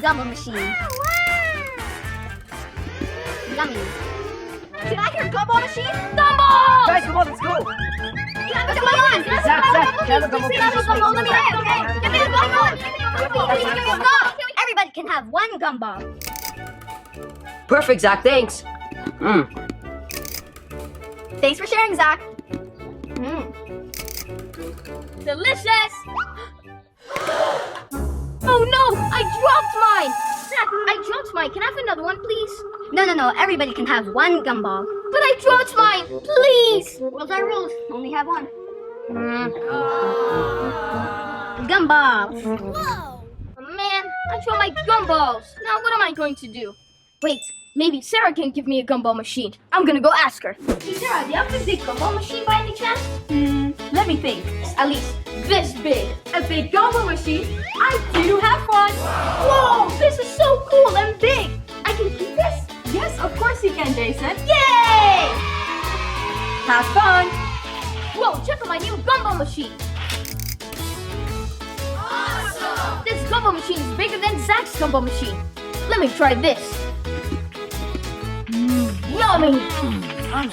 Gumball machine. Yummy. Did I hear Gumball machine? Gumball! Guys, come on, let's go. Come on! Zach, can I have a Gumball? Let me have it, okay? Give me the Gumball! Everybody can have one Gumball. Perfect, Zach, thanks. Thanks for sharing, Zach. Delicious! Oh no! I dropped mine! Zach, I dropped mine. Can I have another one, please? No. Everybody can have one Gumball. But I dropped mine! Please! Rules are rules. Only have one. Gumballs. Whoa! Oh, man, I dropped my gumballs. Now what am I going to do? Wait, maybe Sarah can give me a gumball machine. I'm gonna go ask her. Hey Sarah, do you have a big gumball machine by any chance? Let me think. At least this big. A big gumball machine? I do have one! Whoa, this is so cool and big. I can keep this? Yes, of course you can, Jason. Yay! Have fun! Whoa, check out my new gumball machine. Awesome! This gumball machine is bigger than Zach's gumball machine. Let me try this. Yummy!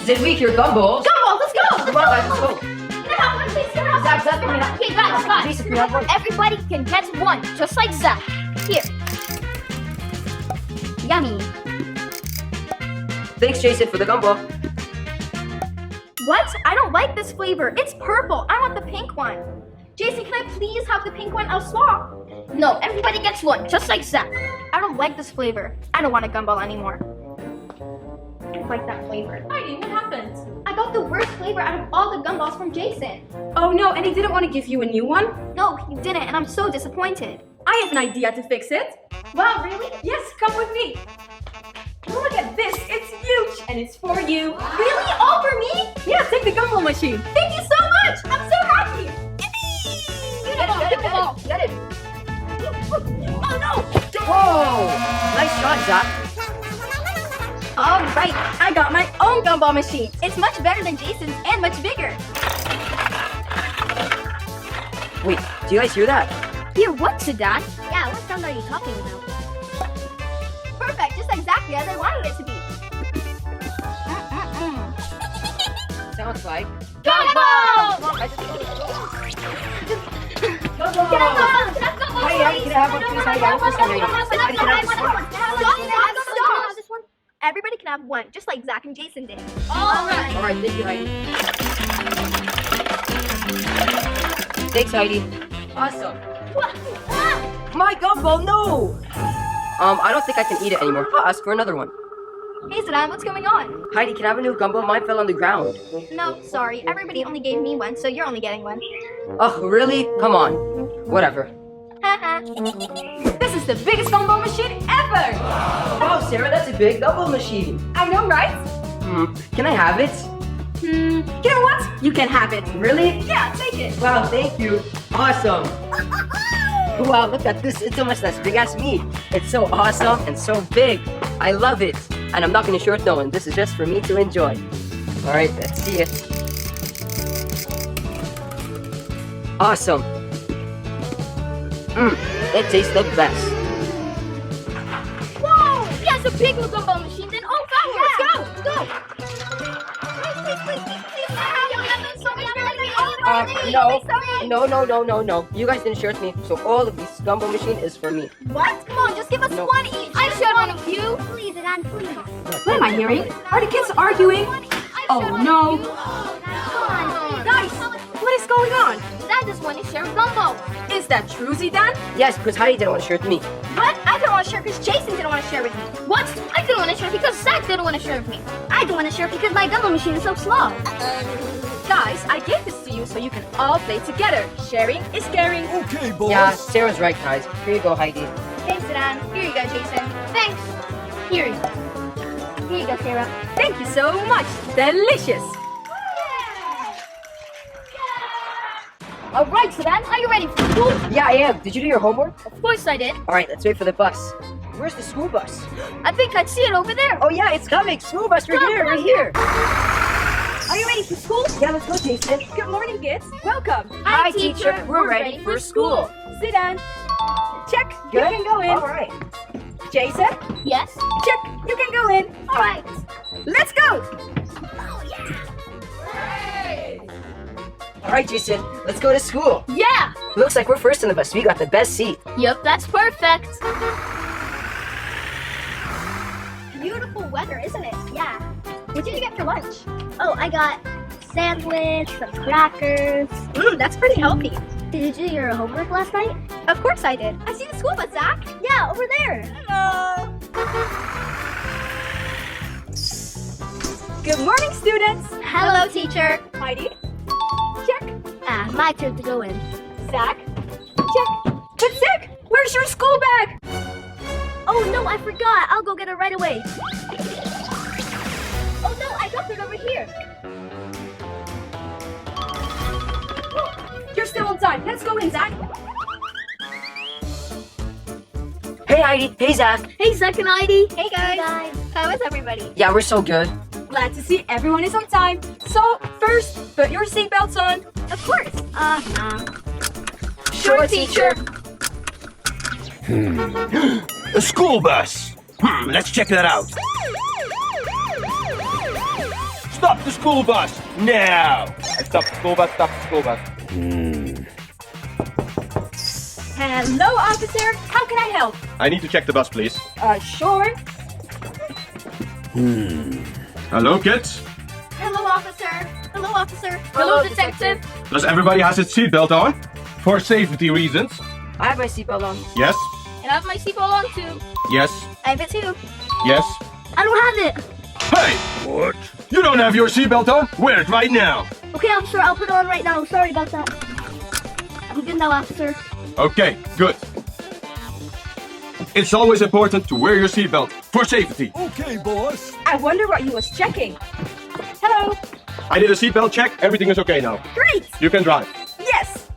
Did we hear Gumball? Gumball, let's go! Come on, guys, let's go. Can I have one, please? Can I have Zach, one? come here. Okay, guys. Jason, can you have one? Everybody can get one, just like Zach. Here. Yummy. Thanks, Jason, for the Gumball. What? I don't like this flavor. It's purple. I want the pink one. Jason, can I please have the pink one? I'll swap. No, everybody gets one, just like Zach. I don't like this flavor. I don't want a gumball anymore. I don't like that flavor. Heidi, what happened? I got the worst flavor out of all the gumballs from Jason. Oh no, and he didn't want to give you a new one? No, he didn't, and I'm so disappointed. I have an idea to fix it. Wow, really? Yes, come with me. Look at this, it's huge, and it's for you. Really? All for me? Yeah, take the gumball machine. Thank you so much! I'm so happy! Get it. Oh no! Whoa! Nice shot, Zach. All right, I got my own gumball machine. It's much better than Jason's and much bigger. Wait, do you guys hear that? Here, what's it, Dad? Yeah, what sound are you talking about? Perfect, just exactly as I wanted it to be. Sounds like Gumball! Gumball! Can I have gumball? Hey, can I have one, please? Hey, I want this one. Stop. Everybody can have one, just like Zach and Jason did. All right, thank you, Heidi. Thanks, Heidi. Awesome. My Gumball, no! I don't think I can eat it anymore. I'll ask for another one. Hey, Zidane, what's going on? Heidi, can I have a new Gumball? Mine fell on the ground. No, sorry. Everybody only gave me one, so you're only getting one. Oh, really? Come on. Whatever. Haha. This is the biggest gumball machine ever! Wow, Sarah, that's a big Gumball machine. I know, right? Can I have it? You know what? You can have it. Really? Yeah, take it. Wow, thank you. Awesome. Wow, look at this. It's almost as big as me. It's so awesome and so big. I love it. And I'm not going to share it with no one. This is just for me to enjoy. All right, let's see it. Awesome. It tastes the best. Whoa! He has a big gumball machine. Then all power. Let's go. No. You guys didn't share with me, so all of this Gumball machine is for me. What? Come on, just give us No. one each. I shared one of you. Please, Zidane, please. What am I hearing? Are the kids arguing? Oh no. Guys, what is going on? Zidane just wanted to share a gumball. Is that true, Zidane? Yes, because Heidi didn't want to share with me. What? I didn't want to share because Jason didn't want to share with me. What? I didn't want to share because Zach didn't want to share with me. I didn't want to share because my gumball machine is so slow. Guys, I gave this to you so you can all play together. Sharing is caring. Okay, boys. Yeah, Sarah's right, guys. Here you go, Heidi. Thanks, Zidane. Here you go, Jason. Thanks. Here you go, Sarah. Thank you so much. Delicious. All right, Zidane, are you ready for school? Yeah, I am. Did you do your homework? Of course I did. All right, let's wait for the bus. Where's the school bus? I think I see it over there. Oh yeah, it's coming. School bus right here, right here. Are you ready for school? Yeah, let's go, Jason. Good morning, kids. Welcome. Hi, teacher. We're ready for school. Sit down. Check. Good? You can go in. All right. Jason. Yes? Check. You can go in. All right. Let's go. All right, Jason, let's go to school. Yeah! Looks like we're first on the bus. We got the best seat. Yep, that's perfect. Beautiful weather, isn't it? Yeah. What did you get for lunch? Oh, I got sandwich, some crackers. That's pretty healthy. Did you do your homework last night? Of course I did. I see the school bus, Zach. Yeah, over there. Hello. Good morning, students. Hello, teacher. Heidi. Check. My turn to go in. Zach. Check. But Zach, where's your school bag? Oh no, I forgot. I'll go get it right away. Oh no, I dropped it over here. You're still on time. Let's go in, Zach. Hey, Heidi. Hey, Zach. Hey, Zach and Heidi. Hey guys. How is everybody? Yeah, we're so good. Glad to see everyone is on time. So, first, put your seatbelts on. Of course. Sure, teacher. A school bus. Let's check that out. Stop the school bus now. Stop the school bus. Stop the school bus. Hello, officer. How can I help? I need to check the bus, please. Sure. Hello, kids. Hello, officer. Hello, officer. Hello, detective. Does everybody has its seatbelt on? For safety reasons. I have my seatbelt on. Yes. And I have my seatbelt on too. Yes. I have it too. Yes. I don't have it. Hey! What? You don't have your seatbelt on? Wear it right now. Okay, officer, I'll put it on right now. Sorry about that. I'm good now, officer. Okay, good. It's always important to wear your seatbelt for safety. Okay, boss. I wonder what he was checking. Hello. I did a seatbelt check. Everything is okay now. Great. You can drive. Yes.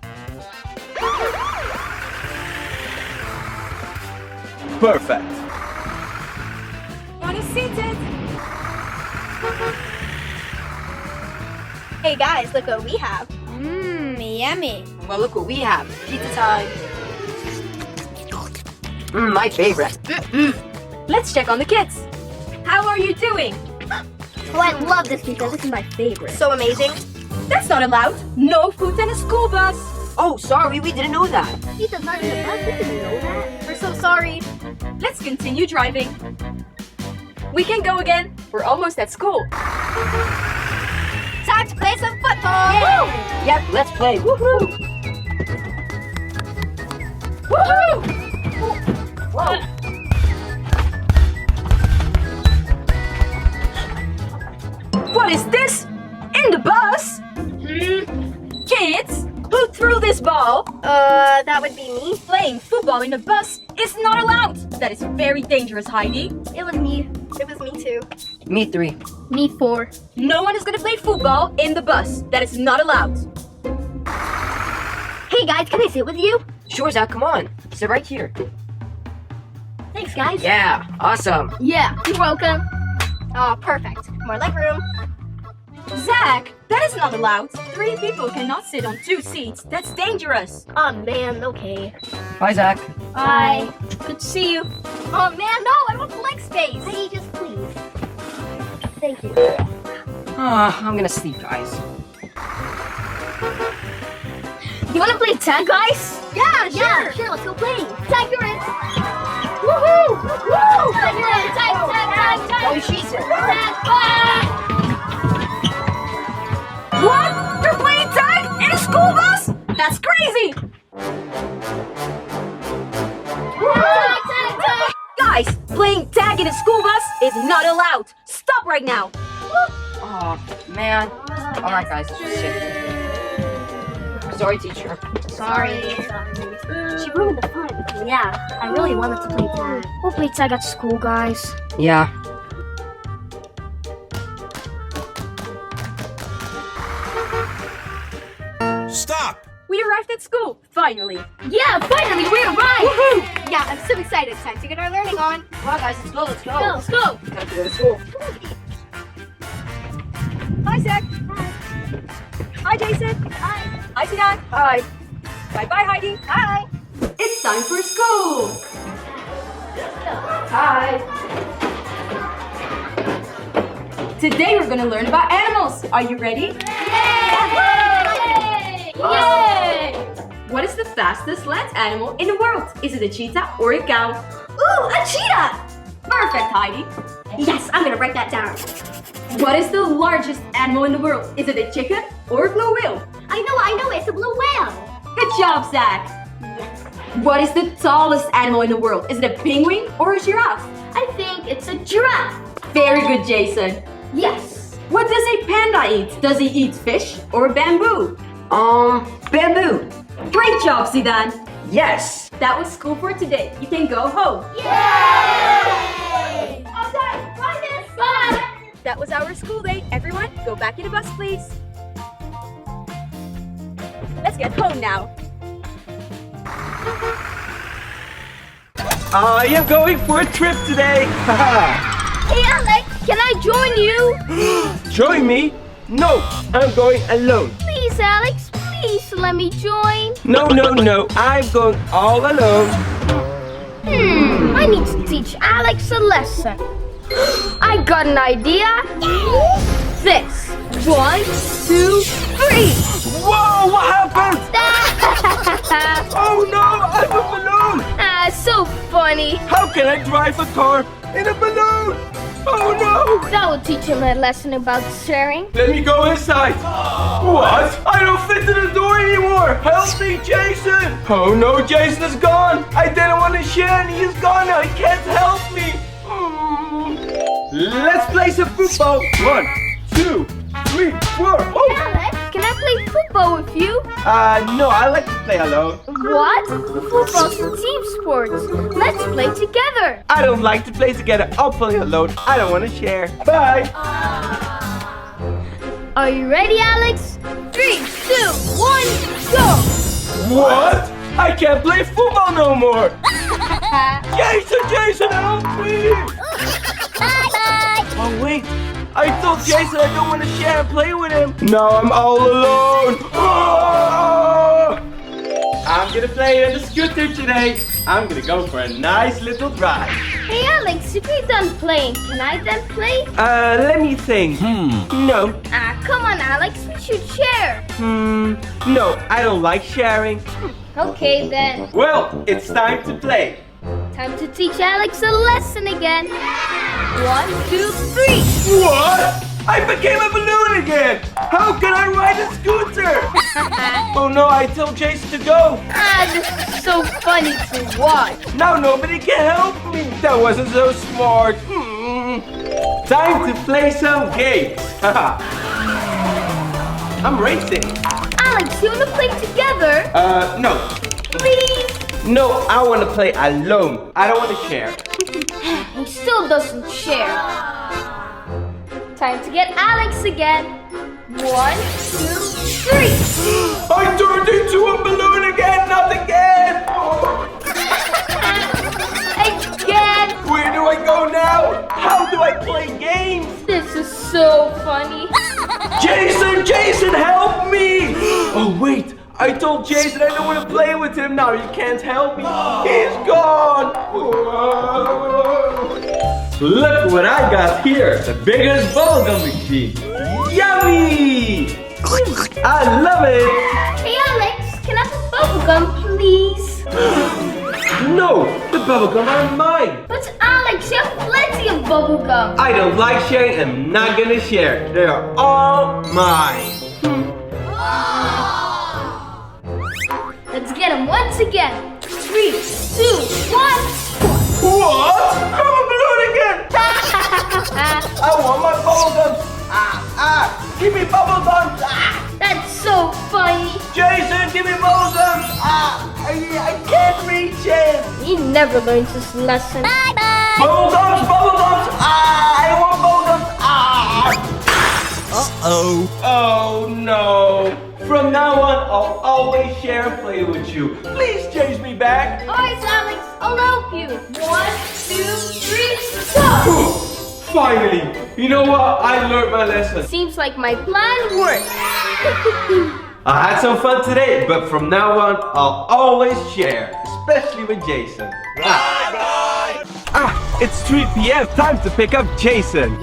Perfect. Got us seated. Hey guys, look what we have. Yummy. Well, look what we have. Pizza time. My favorite. Let's check on the kids. How are you doing? Oh, I love this pizza. This is my favorite. So amazing. That's not allowed. No food in a school bus. Oh, sorry, we didn't know that. Pizza's not in the bus. We didn't know that. We're so sorry. Let's continue driving. We can go again. We're almost at school. Time to play some football. Yay! Yep, let's play. Woohoo! Woohoo! Whoa! What is this? In the bus? Kids, who threw this ball? That would be me. Playing football in the bus is not allowed. That is very dangerous, Heidi. It was me. It was me too. Me 3. Me 4. No one is gonna play football in the bus. That is not allowed. Hey guys, can I sit with you? Sure, Zach, come on. Sit right here. Thanks, guys. Yeah, awesome. Yeah, you're welcome. Oh, perfect. More leg room. Zach, that is not allowed. 3 people cannot sit on 2 seats. That's dangerous. Oh man, okay. Bye, Zach. Bye. Good to see you. Oh man, no, I want leg space. Hey, just please. Thank you. I'm gonna sleep, guys. You wanna play tag, guys? Yeah, sure, let's go play. Tag, you're in. Woohoo! Woo! Tag, you're in. Tag. Oh, Jesus. Tag, ah! What? You're playing tag in a school bus? That's crazy. Tag. Guys, playing tag in a school bus is not allowed. Stop right now. Oh, man. All right, guys, let's just sit. Sorry, teacher. Sorry. She ruined the fun. Yeah, I really wanted to play tag. We'll play tag at school, guys. Yeah. Stop! We arrived at school, finally. Yeah, finally, we arrived! Woohoo! Yeah, I'm so excited. Time to get our learning on. Come on, guys, let's go, let's go. Let's go. Gotta go to school. Hi, Zach. Hi. Hi, Jason. Hi. Hi, Sinan. Bye. Bye-bye, Heidi. Hi. It's It's time for school. Hi. Today we're gonna learn about animals. Are you ready? Yay! Yay! What is the fastest land animal in the world? Is it a cheetah or a cow? Ooh, a cheetah! Perfect, Heidi. Yes, I'm gonna write that down. What is the largest animal in the world? Is it a chicken or a blue whale? I know, it's a blue whale. Good job, Zach. What is the tallest animal in the world? Is it a penguin or a giraffe? I think it's a giraffe. Very good, Jason. Yes. What does a panda eat? Does he eat fish or bamboo? Bamboo. Great job, Zidane. Yes. That was school for today. You can go home. Yay! Okay, bye, Miss. Bye. That was our school day. Everyone, go back in the bus, please. Let's get home now. I am going for a trip today. Hey, Alex, can I join you? Join me? No, I'm going alone. Please, Alex, please let me join. No, I'm going all alone. I need to teach Alex a lesson. I got an idea. This. 1, 2, 3. Whoa, what happened? Oh no, I'm a balloon. So funny. How can I drive a car in a balloon? Oh no. That will teach him a lesson about sharing. Let me go inside. What? I don't fit in the door anymore. Help me, Jason. Oh no, Jason is gone. I didn't want to share and he's gone now. He can't help me. Let's play some football. 1, 2, 3, 4. Oh. Alex, can I play football with you? No, I like to play alone. What? Football's a team sport. Let's play together. I don't like to play together. I'll play alone. I don't want to share. Bye. Are you ready, Alex? 3, 2, 1, go! What? I can't play football no more. Jason, help me! Oh wait, I told Jason I don't want to share and play with him. Now I'm all alone. Oh! I'm gonna play on the scooter today. I'm gonna go for a nice little drive. Hey, Alex, if you're done playing, can I then play? Let me think. No. Come on, Alex, we should share. No, I don't like sharing. Okay, then. Well, it's time to play. Time to teach Alex a lesson again. 1, 2, 3. What? I became a balloon again! How can I ride a scooter? Oh no, I told Jason to go. This is so funny to watch. Now nobody can help me. That wasn't so smart. Time to play some games. I'm racing. Alex, you want to play together? No. Please? No, I want to play alone. I don't want to share. He still doesn't share. Time to get Alex again. 1, 2, 3. I turned into a balloon again, not again. Again. Where do I go now? How do I play games? This is so funny. Jason, help me! Oh wait, I told Jason I don't want to play with him now. You can't help me. He's gone. Look what I got here. The biggest bubblegum machine. Yummy! I love it. Hey, Alex, can I have a bubblegum, please? No, the bubblegum are mine. But Alex, you have plenty of bubblegum. I don't like sharing and I'm not gonna share. They are all mine. Let's get him once again. 3, 2, 1. What? I'm a balloon again! I want my bubblegum! Give me bubblegum! That's so funny. Jason, give me bubblegum! I can't reach it! He never learns his lesson. Bye-bye. Bubblegums! I want bubblegums! Uh-oh. Oh no! From now on, I'll always share and play with you. Please change me back. Alright, Alex, I'll help you. 1, 2, 3, go! Finally! You know what? I learned my lesson. Seems like my plan worked. I had some fun today, but from now on, I'll always share. especially with Jason. It's 3 p.m. Time to pick up Jason.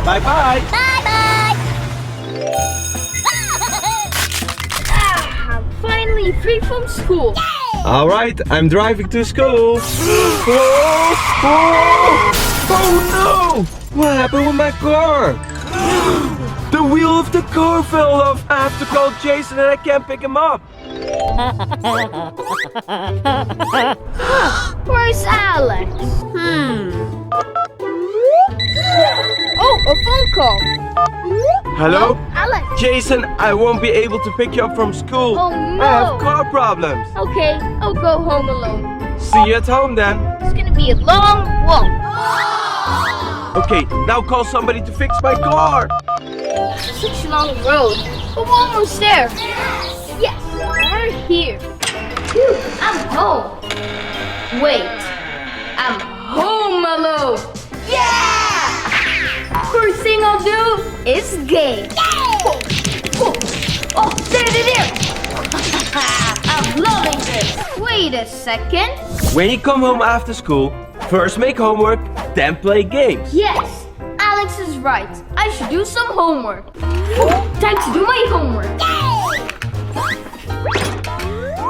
Bye bye. I'm finally free from school. All right, I'm driving to school. Oh no! What happened with my car? The wheel of the car fell off. I have to call Jason and I can't pick him up. Where's Alex? Oh, a phone call. Hello? Alex. Jason, I won't be able to pick you up from school. Oh, no. I have car problems. Okay, I'll go home alone. See you at home then. It's gonna be a long walk. Okay, now call somebody to fix my car. Such a long road. But we're almost there. Yes, we're here. Phew, I'm home. Wait, I'm home alone. Yeah! First thing I'll do is game. Oh, there. I'm loving this. Wait a second. When you come home after school, first make homework, then play games. Yes, Alex is right. I should do some homework. Time to do my homework.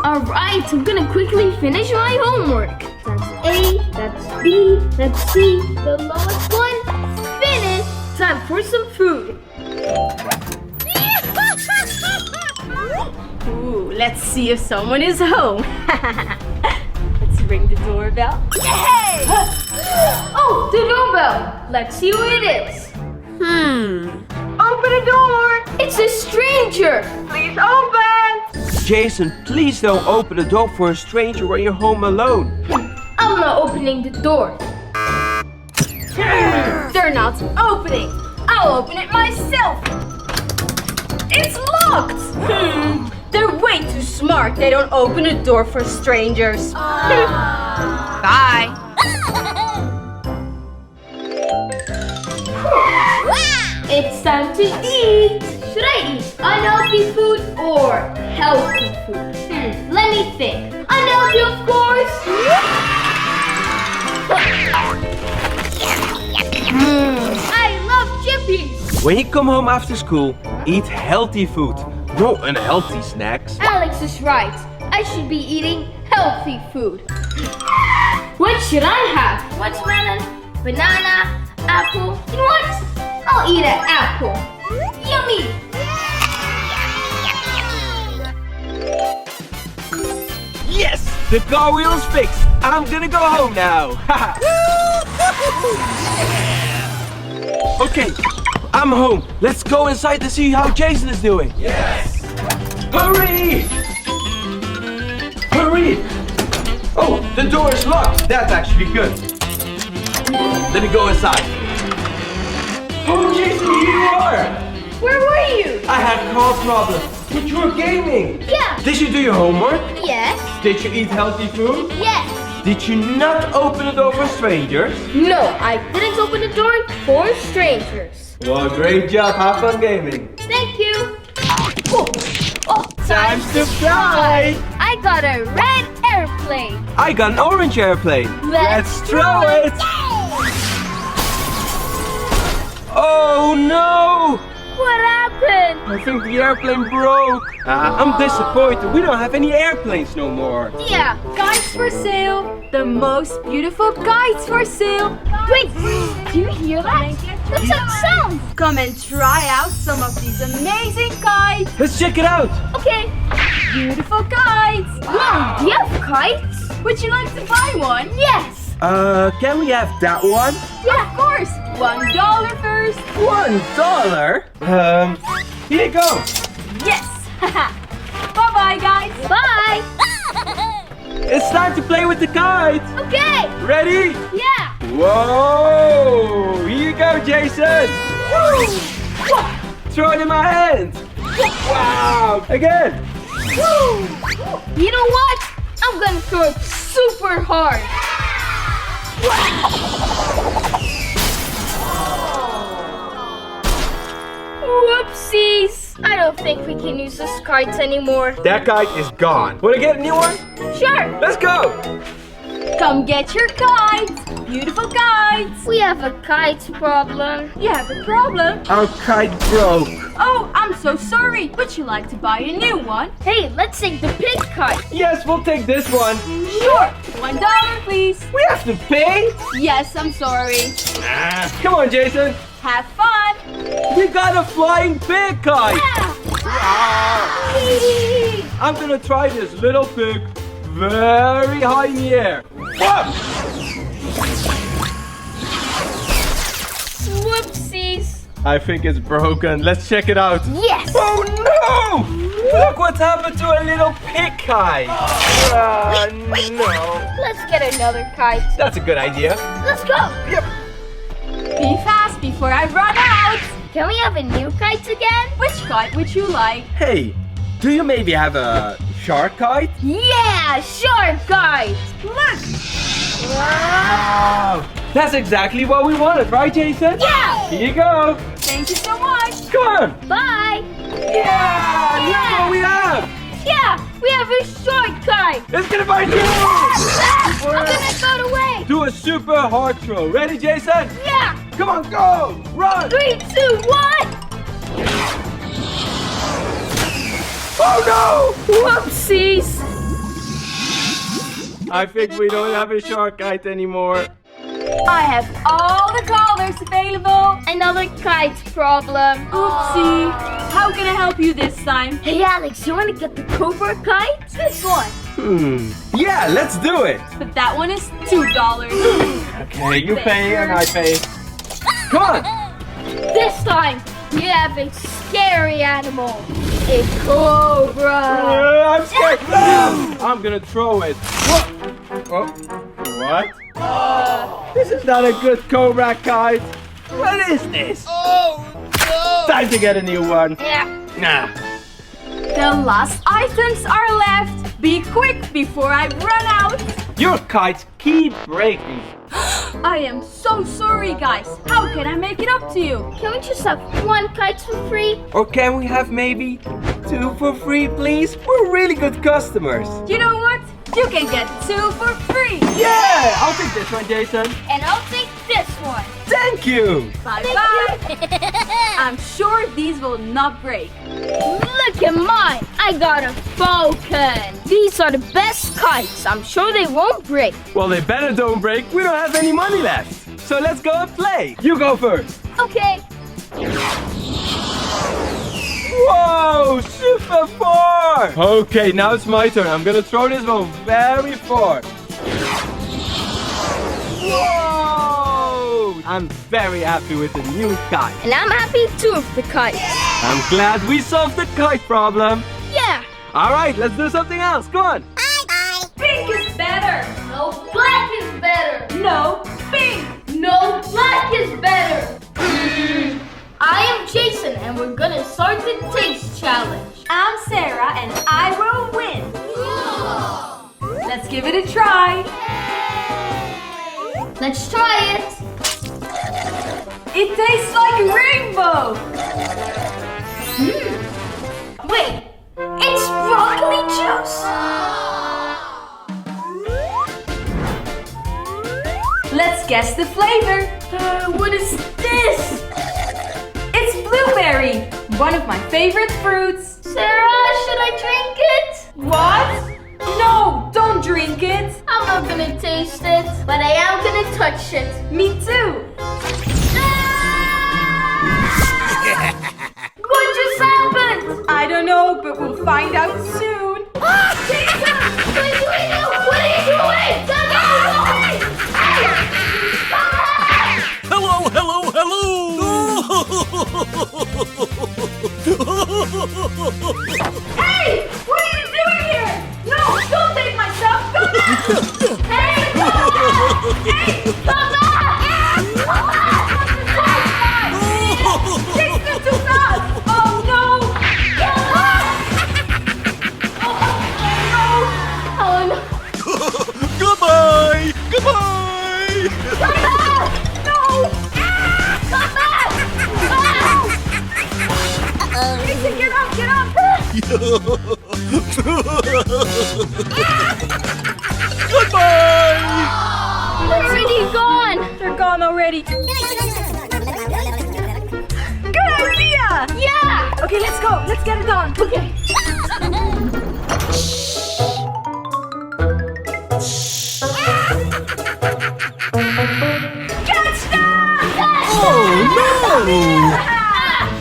Alright, I'm gonna quickly finish my homework. That's A, that's B, that's C, the lowest one. Finish! Time for some food. Ooh, let's see if someone is home. Let's ring the doorbell. Yay! Oh, the doorbell. Let's see who it is. Open the door. It's a stranger. Please open. Jason, please don't open the door for a stranger when you're home alone. I'm not opening the door. They're not opening. I'll open it myself. It's locked. They're way too smart. They don't open a door for strangers. Bye. It's time to eat. Should I eat unhealthy food or healthy food? Let me think. Unhealthy, of course. I love chippies. When you come home after school, eat healthy food, no unhealthy snacks. Alex is right. I should be eating healthy food. What should I have? Watermelon, banana, apple. You know what? I'll eat an apple. Yummy! Yes! The car wheel is fixed. I'm gonna go home now. Okay, I'm home. Let's go inside to see how Jason is doing. Yes! Hurry! Hurry! Oh, the door is locked. That's actually good. Let me go inside. Oh, Jason, here you are! Where were you? I had car problems, but you were gaming. Yeah. Did you do your homework? Yes. Did you eat healthy food? Yes. Did you not open the door for strangers? No, I didn't open the door for strangers. Well, great job. Have fun gaming. Thank you. Oh, Time to fly! I got a red airplane. I got an orange airplane. Let's throw it! Oh no! What happened? I think the airplane broke. I'm disappointed. We don't have any airplanes no more. Yeah. Guides for sale. The most beautiful guides for sale. Wait, do you hear that? What's that sound? Come and try out some of these amazing guides. Let's check it out. Okay. Beautiful guides. Wow, do you have kites? Would you like to buy one? Yes. Can we have that one? Yeah, of course. $1 first. $1? Here you go. Yes. Bye-bye, guys. Bye. It's time to play with the kite. Okay. Ready? Yeah. Whoa! Here you go, Jason. Woo. Throw it in my hand. Wow! Again. Woo. You know what? I'm gonna throw it super hard. Whoopsies! I don't think we can use this kite anymore. That kite is gone. Wanna get a new one? Sure. Let's go. Come get your kites. Beautiful kites. We have a kite problem. You have a problem? Our kite broke. Oh, I'm so sorry. Would you like to buy a new one? Hey, let's take the pink kite. Yes, we'll take this one. Sure. $1, please. We have to pay? Yes, I'm sorry. Come on, Jason. Have fun. We got a flying pig kite. I'm gonna try this little pig very high in the air. Whoa! Whoopsies. I think it's broken. Let's check it out. Yes. Oh no! Look what's happened to a little pig kite. No. Let's get another kite. That's a good idea. Let's go. Yep. Be fast before I run out. Can we have a new kite again? Which kite would you like? Hey, do you maybe have a shark kite? Yeah, shark kite. Look. Wow! That's exactly what we wanted, right, Jason? Yeah. Here you go. Thank you so much. Come on. Bye. Yeah! Look what we have. Yeah, we have a shark kite. It's gonna bite you. I'm gonna go away. Do a super hard throw. Ready, Jason? Yeah. Come on, go! Run! 3, 2, 1. Oh no! Whoopsies. I think we don't have a shark kite anymore. I have all the colors available. Another kite problem. Oopsie. How can I help you this time? Hey Alex, you want to get the cobra kite? This one. Yeah, let's do it. But that one is $2. Okay, you pay and I pay. Come on! This time, we have a scary animal. A cobra. I'm scared. I'm gonna throw it. What? Oh, what? This is not a good cobra kite. What is this? Oh no! Time to get a new one. Yeah. Nah. The last items are left. Be quick before I run out. Your kites keep breaking. I am so sorry, guys. How can I make it up to you? Can we just have one kite for free? Or can we have maybe 2 for free, please? We're really good customers. You know what? You can get 2 for free. Yeah! I'll take this one, Jason. And I'll take this one. Thank you! Bye-bye. I'm sure these will not break. Look at mine. I got a falcon. These are the best kites. I'm sure they won't break. Well, they better don't break. We don't have any money left. So let's go and play. You go first. Okay. Whoa, super far! Okay, now it's my turn. I'm gonna throw this one very far. Whoa! I'm very happy with the new kite. And I'm happy too with the kite. I'm glad we solved the kite problem. Yeah. All right, let's do something else. Come on. Pink is better. No, black is better. No, pink. No, black is better. I am Jason, and we're gonna start the taste challenge. I'm Sarah, and I will win. Let's give it a try. Let's try it. It tastes like rainbow. Wait, it's broccoli juice. Let's guess the flavor. What is this? It's blueberry, one of my favorite fruits. Sarah, should I drink it? What? No, don't drink it. I'm not gonna taste it, but I am gonna touch it. Me too. What just happened? I don't know, but we'll find out soon. Jason! What are you doing? What are you doing? Stop it! Hello, hello, hello! Hey, what are you doing here? No, don't take my stuff. Come back. Hey, come back. Hey, come back. Come back. Jason, too fast. Oh, no. Oh no! Goodbye! Goodbye! Come back! No! Come back! Jason, get out. Goodbye! They're already gone. They're gone already. Good idea! Yeah. Okay, let's go. Let's get it on. Okay. Catch them! Oh no!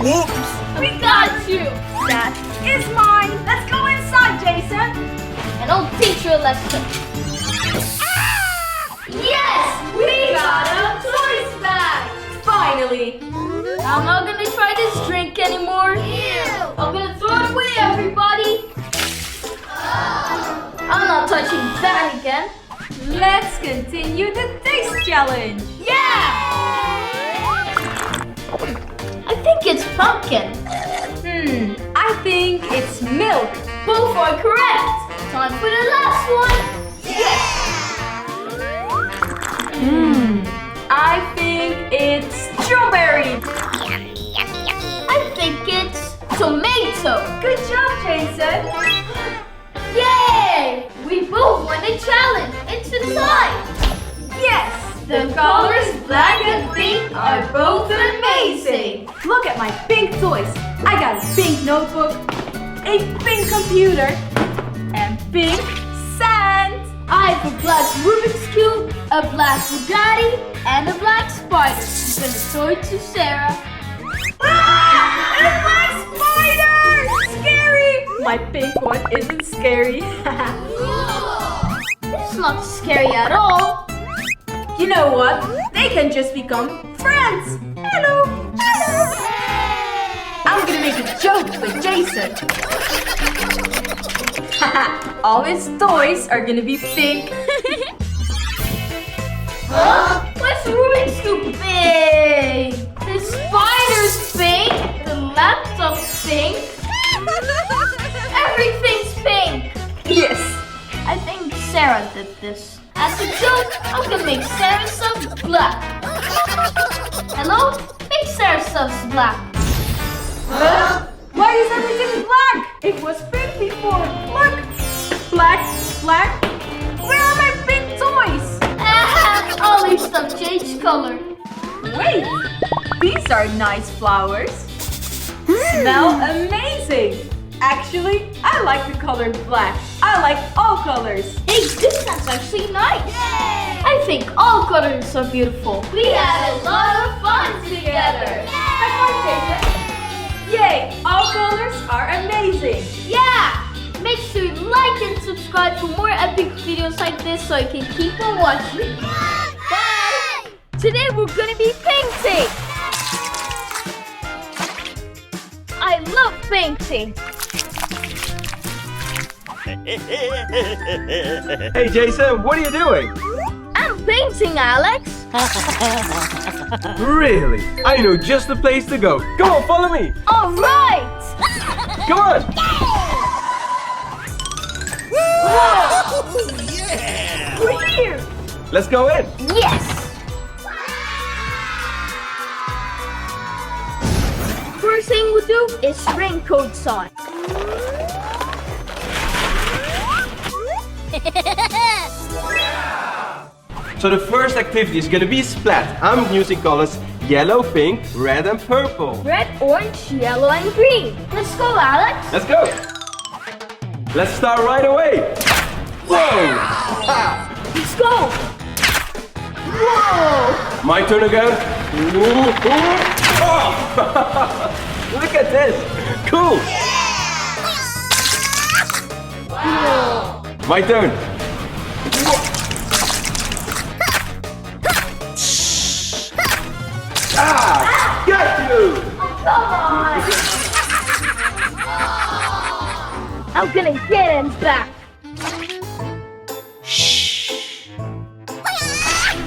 Whoops! We got you. That is mine. Let's go inside, Jason. And I'll teach you a lesson. Yes, we got a toys bag. Finally. I'm not gonna try this drink anymore. I'm gonna throw it away, everybody. I'm not touching that again. Let's continue the taste challenge. Yeah! I think it's pumpkin. I think it's milk. Both are correct. Time for the last one. Yes! I think it's strawberry. I think it's tomato. Good job, Jason. Yay! We both won the challenge. It's a tie. Yes, The colors black and pink are both amazing. Look at my pink toys. I got a pink notebook, a pink computer, and pink sand. I have a black Rubik's Cube, a black Bugatti, and a black spider. I'm gonna show it to Sarah. Ah! A black spider! Scary! My pink one isn't scary. It's not scary at all. You know what? They can just become friends. Hello. Hello. I'm gonna make a joke with Jason. All his toys are gonna be pink. Huh? What's Rubik's Cube big? The spider's pink, the laptop's pink, everything's pink. Yes. I think Sarah did this. As a joke, I'm gonna make Sarah's stuff black. Hello? Make Sarah's stuff black. Huh? Why is everything black? It was pink before. Look. Black, black. Where are my pink toys? All these stuff changed color. Wait. These are nice flowers. Smell amazing. Actually, I like the color black. I like all colors. Hey, this sounds actually nice. I think all colors are beautiful. We had a lot of fun together. High five, Jason. Yay, all colors are amazing. Yeah! Make sure you like and subscribe for more epic videos like this so I can keep on watching. Bye! Today we're gonna be painting. I love painting. Hey Jason, what are you doing? I'm painting, Alex. Really? I know just the place to go. Come on, follow me. All right. Come on. We're here. Let's go in. Yes. First thing we'll do is raincoats on. So the first activity is gonna be splat. I'm using colors yellow, pink, red, and purple. Red, orange, yellow, and green. Let's go, Alex. Let's go. Let's start right away. Whoa! Ha! Let's go. Whoa. My turn again. Ooh, ooh. Oh. Look at this. Cool. My turn. Ah! Got you! Come on. I'm gonna get him back.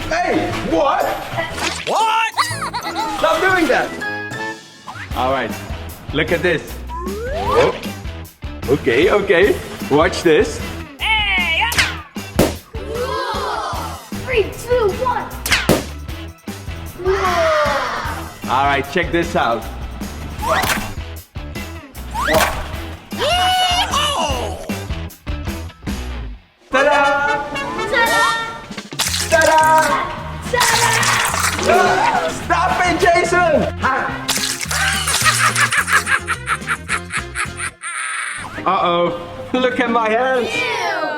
Hey! What? What? Stop doing that! Alright, look at this. Oh. Okay, okay. Watch this. Hey! 3, 2, 1. Alright, check this out. Ta-da! Ta-da! Stop it, Jason! Uh-oh. Look at my hands.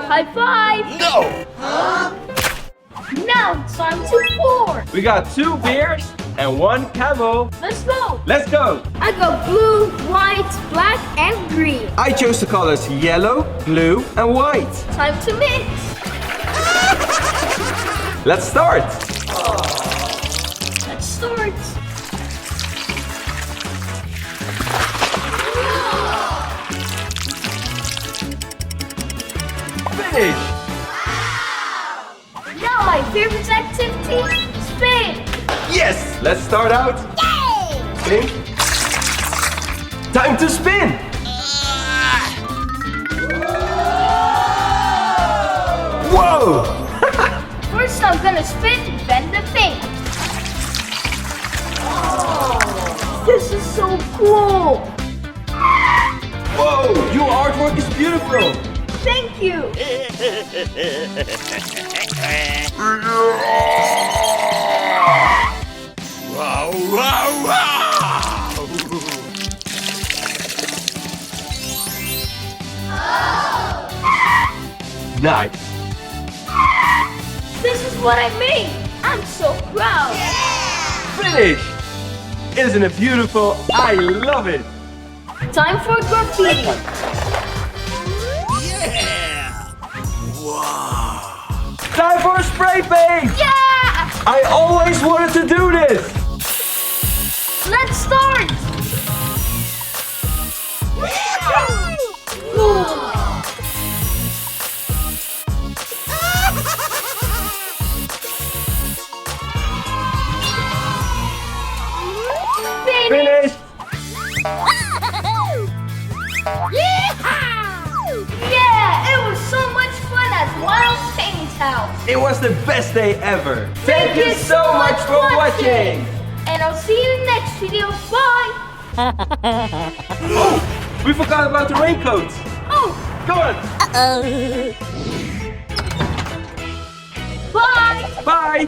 High five! No! Now it's time to pour. We got 2 beers and 1 camel. Let's go. Let's go. I got blue, white, black, and green. I chose the colors yellow, blue, and white. Time to mix. Let's start. Let's start. Finish. Now my favorite activity, spin. Yes. Let's start out. Spin. Time to spin. Whoa. First I'm gonna spin, then the paint. This is so cool. Whoa. Your artwork is beautiful. Thank you. Wow, wow, wow! Nice. This is what I made. I'm so proud. Finish. Isn't it beautiful? I love it. Time for graffiti. Yeah! Wow! Time for spray paint. Yeah! I always wanted to do this. Let's start. Finish. Yeah, it was so much fun at Wild Paint House. It was the best day ever. Thank you so much for watching. And I'll see you next video. Bye. Oh, we forgot about the raincoats. Oh, Go on. bye. Bye.